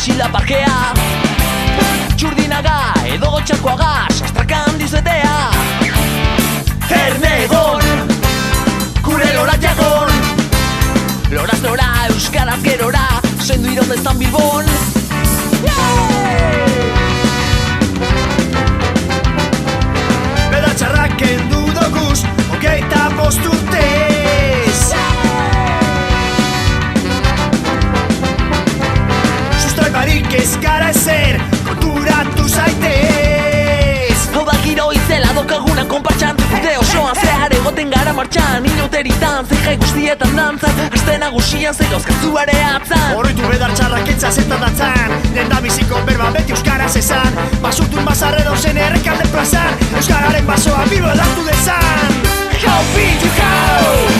Basila parkea, Txurdinaga edo Gotxakoaga, Sastrakan dizetea. Ernegon, gure loratiakon, loraz lora, euskaraz gerora, sendu irondeztan Bilbon. Beda txarrak kendu doguz, 25 urtez. Sustrai barik ez gara ezer, konturatu zaitez. Hau da giro izela dokagunan konpartxan, urte osoan zehar egoten gara martxan, inauteritan, zeijai guztietan dantzan, aste nagusian zegoz kazuare atzan. Oroitu bedar txarrak etxazetan datzan, lehen da biziko berba beti euskaraz esan, basurtun bazarredo zen errekalde plazan, euskararen basoa Bilbo edartu dezan. How beat you go!